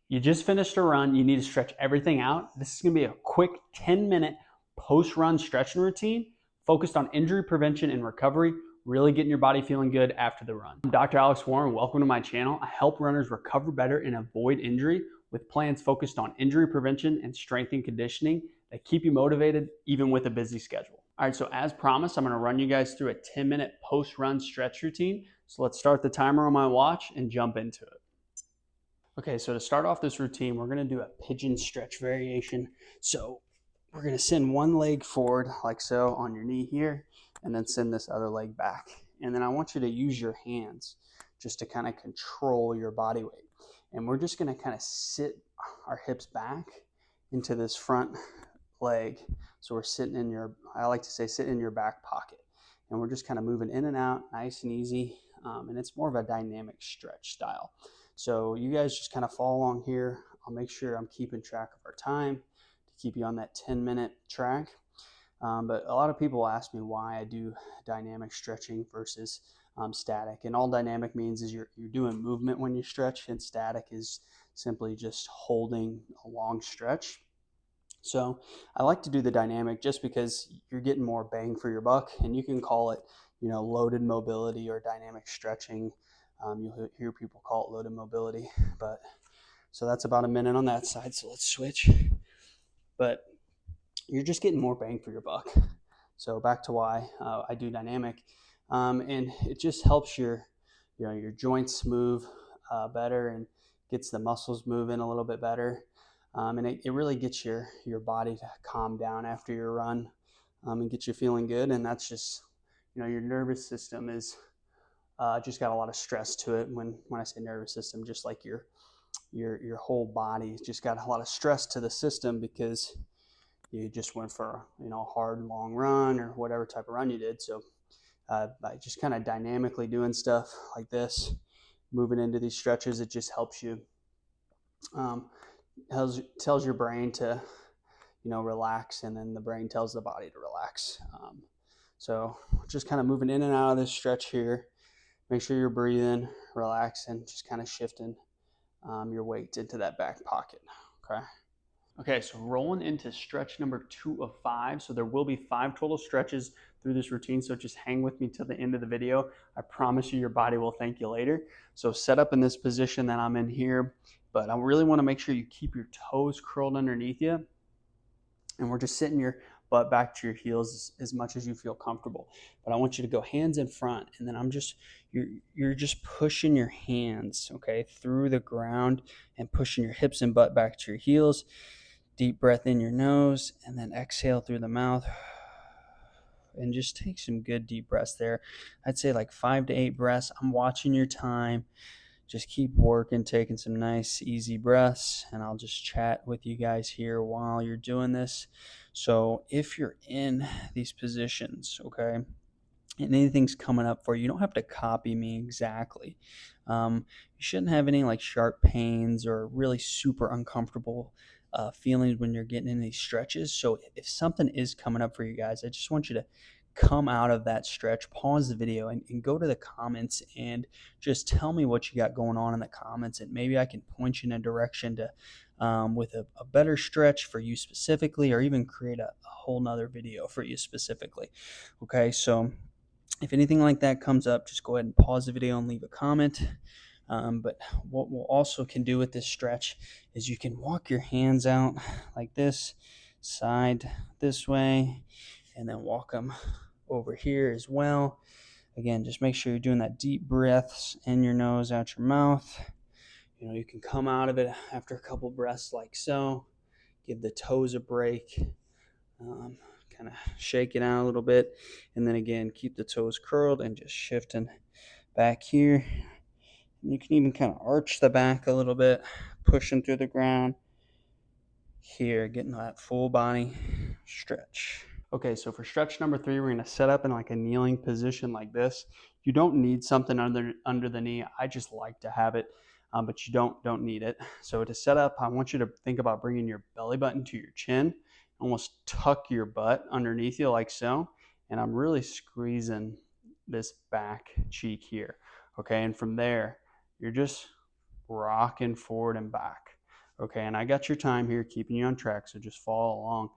You just finished a run. You need to stretch everything out. This is going to be a quick 10-minute post-run stretching routine focused on injury prevention and recovery, really getting your body feeling good after the run. I'm Dr. Alex Warren. Welcome to my channel. I help runners recover better and avoid injury with plans focused on injury prevention and strength and conditioning that keep you motivated even with a busy schedule. All right, so as promised, I'm going to run you guys through a 10-minute post-run stretch routine. So let's start the timer on my watch and jump into it. Okay, so to start off this routine, we're gonna do a pigeon stretch variation. So we're gonna send one leg forward like so on your knee here, and then send this other leg back. And then I want you to use your hands just to kind of control your body weight. And we're just gonna kind of sit our hips back into this front leg. So we're sitting in your, I like to say, sit in your back pocket. And we're just kind of moving in and out, nice and easy. And it's more of a dynamic stretch style. So you guys just kind of follow along here. I'll make sure I'm keeping track of our time to keep you on that 10-minute track. But a lot of people ask me why I do dynamic stretching versus static. And all dynamic means is you're doing movement when you stretch, and static is simply just holding a long stretch. So I like to do the dynamic just because you're getting more bang for your buck, and you can call it, loaded mobility or dynamic stretching. You'll hear people call it loaded mobility, but so that's about a minute on that side. So let's switch. But you're just getting more bang for your buck. So back to why I do dynamic, and it just helps your joints move better and gets the muscles moving a little bit better, and it really gets your body to calm down after your run, and get you feeling good. And that's just your nervous system is just got a lot of stress to it. When I say nervous system, just like your whole body just got a lot of stress to the system because you just went for a hard long run or whatever type of run you did. So by just kind of dynamically doing stuff like this, moving into these stretches, it just helps you, tells your brain to relax, and then the brain tells the body to relax. So just kind of moving in and out of this stretch here. Make sure you're breathing, relaxing, just kind of shifting your weight into that back pocket, okay? Okay, so rolling into stretch number 2 of 5. So there will be 5 total stretches through this routine, so just hang with me till the end of the video. I promise you your body will thank you later. So set up in this position that I'm in here, but I really want to make sure you keep your toes curled underneath you, and we're just sitting your butt back to your heels as much as you feel comfortable. But I want you to go hands in front, and then you're just pushing your hands, okay, through the ground and pushing your hips and butt back to your heels. Deep breath in your nose, and then exhale through the mouth. And just take some good deep breaths there. I'd say like 5 to 8 breaths. I'm watching your time. Just keep working, taking some nice, easy breaths, and I'll just chat with you guys here while you're doing this. So if you're in these positions, okay, and anything's coming up for you, you don't have to copy me exactly. You shouldn't have any like sharp pains or really super uncomfortable feelings when you're getting in these stretches. So if something is coming up for you guys, I just want you to come out of that stretch, pause the video, and go to the comments and just tell me what you got going on in the comments, and maybe I can point you in a direction to with a better stretch for you specifically, or even create a whole nother video for you specifically. Okay, so if anything like that comes up, just go ahead and pause the video and leave a comment. But what we'll also can do with this stretch is you can walk your hands out like this, side this way, and then walk them over here as well. Again, just make sure you're doing that deep breaths in your nose, out your mouth. You can come out of it after a couple breaths like so. Give the toes a break. Kind of shake it out a little bit, and then again keep the toes curled and just shifting back here. And you can even kind of arch the back a little bit, pushing through the ground here, getting that full body stretch. Okay, so for stretch number 3, we're going to set up in like a kneeling position like this. You don't need something under the knee. I just like to have it, but you don't need it. So to set up, I want you to think about bringing your belly button to your chin, almost tuck your butt underneath you like so, and I'm really squeezing this back cheek here, okay? And from there, you're just rocking forward and back. Okay, and I got your time here, keeping you on track, so just follow along.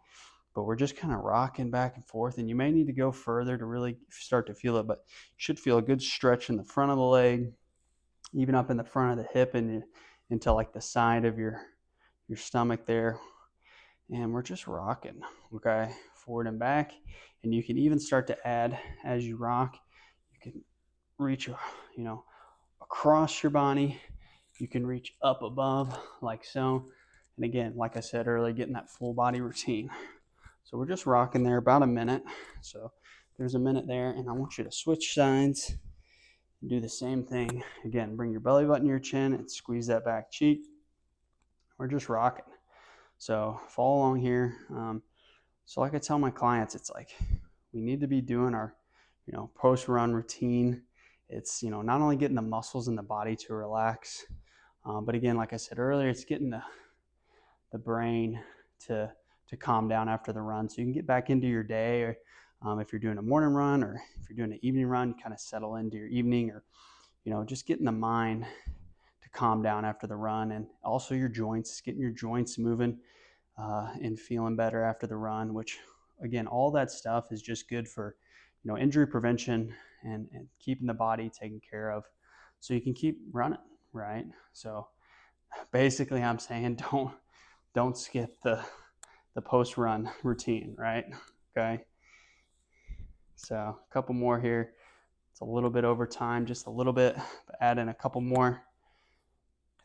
But we're just kind of rocking back and forth, and you may need to go further to really start to feel it, but you should feel a good stretch in the front of the leg, even up in the front of the hip and into like the side of your stomach there. And we're just rocking, okay, forward and back. And you can even start to add, as you rock, you can reach, across your body. You can reach up above like so. And again, like I said earlier, getting that full body routine. So we're just rocking there about a minute. So there's a minute there, and I want you to switch sides and do the same thing. Again, bring your belly button to your chin and squeeze that back cheek. We're just rocking. So follow along here. So like I tell my clients, it's like we need to be doing our, post-run routine. It's, not only getting the muscles in the body to relax, but again, like I said earlier, it's getting the brain to calm down after the run, so you can get back into your day. Or if you're doing a morning run, or if you're doing an evening run, kind of settle into your evening, or just getting the mind to calm down after the run, and also your joints, getting your joints moving and feeling better after the run. Which again, all that stuff is just good for injury prevention and keeping the body taken care of, so you can keep running, right? So basically, I'm saying don't skip the post-run routine, right? Okay. So a couple more here. It's a little bit over time, just a little bit, but add in a couple more.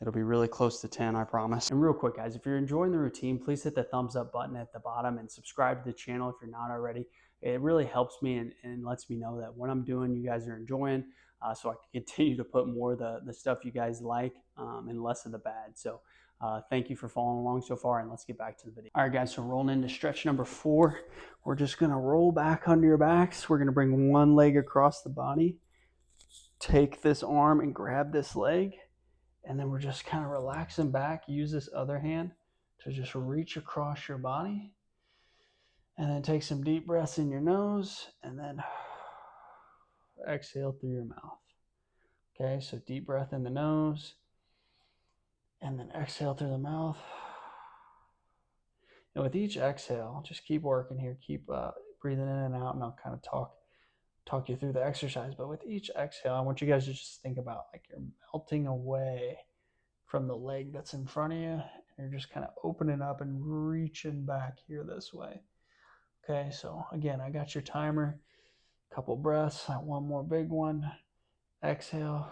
It'll be really close to 10, I promise. And real quick, guys, if you're enjoying the routine, please hit the thumbs up button at the bottom and subscribe to the channel if you're not already. It really helps me and lets me know that what I'm doing, you guys are enjoying, so I can continue to put more of the stuff you guys like and less of the bad. So thank you for following along so far, and let's get back to the video. All right, guys, so rolling into stretch number 4. We're just going to roll back under your backs. We're going to bring one leg across the body, take this arm and grab this leg, and then we're just kind of relaxing back. Use this other hand to just reach across your body, and then take some deep breaths in your nose, and then exhale through your mouth. Okay, so deep breath in the nose, and then exhale through the mouth. And with each exhale, just keep working here. Keep breathing in and out, and I'll kind of talk you through the exercise. But with each exhale, I want you guys to just think about like you're melting away from the leg that's in front of you, and you're just kind of opening up and reaching back here this way. Okay, so again, I got your timer. Couple breaths, one more big one. Exhale,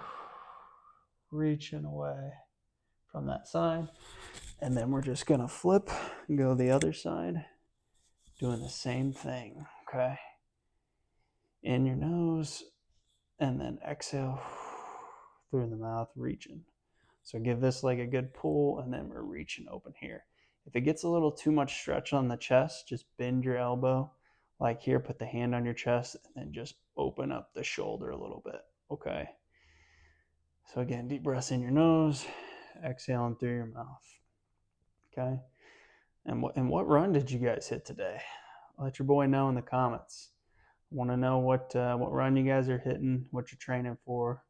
reaching away from that side. And then we're just gonna flip and go the other side, doing the same thing, okay? In your nose, and then exhale through the mouth, reaching. So give this leg a good pull, and then we're reaching open here. If it gets a little too much stretch on the chest, just bend your elbow like here, put the hand on your chest, and then just open up the shoulder a little bit, okay? So again, deep breaths in your nose, exhaling through your mouth, okay? And what run did you guys hit today? Let your boy know in the comments. I want to know what run you guys are hitting, what you're training for,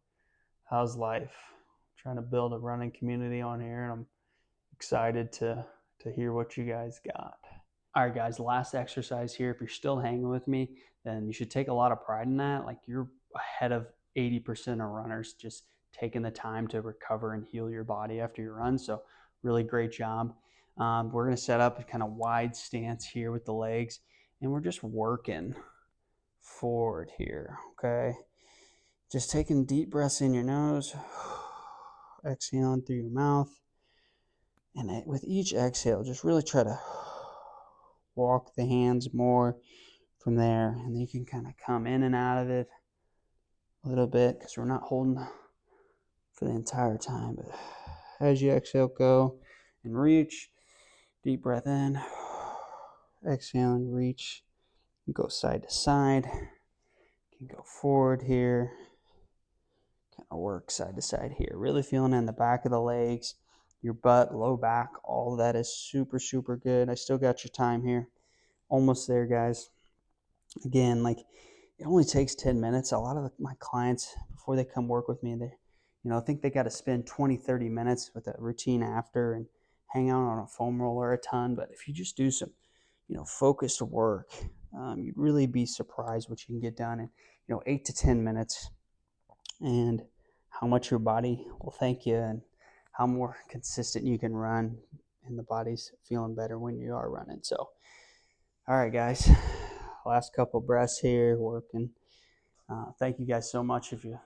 how's life. I'm trying to build a running community on here, and I'm excited to hear what you guys got. All right, guys, last exercise here. If you're still hanging with me, then you should take a lot of pride in that. Like, you're ahead of 80% of runners just taking the time to recover and heal your body after your run. So really great job. We're going to set up a kind of wide stance here with the legs, and we're just working forward here, okay? Just taking deep breaths in your nose, exhaling through your mouth. And with each exhale, just really try to walk the hands more from there, and you can kind of come in and out of it a little bit because we're not holding for the entire time. But as you exhale, go and reach. Deep breath in, exhale and reach. You go side to side. You can go forward here. Kind of work side to side here. Really feeling in the back of the legs, your butt, low back. All of that is super, super good. I still got your time here. Almost there, guys. Again, like, it only takes 10 minutes. A lot of my clients, before they come work with me, they think they got to spend 20, 30 minutes with a routine after and hang out on a foam roller a ton, but if you just do some, focused work, you'd really be surprised what you can get done in, 8 to 10 minutes, and how much your body will thank you, and how more consistent you can run, and the body's feeling better when you are running. So, all right, guys, last couple breaths here, working. Thank you guys so much if you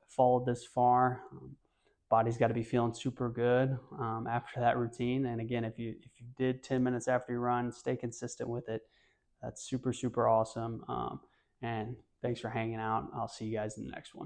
followed this far. Body's got to be feeling super good after that routine. And again, if you did 10 minutes after you run, stay consistent with it. That's super, super awesome. And thanks for hanging out. I'll see you guys in the next one.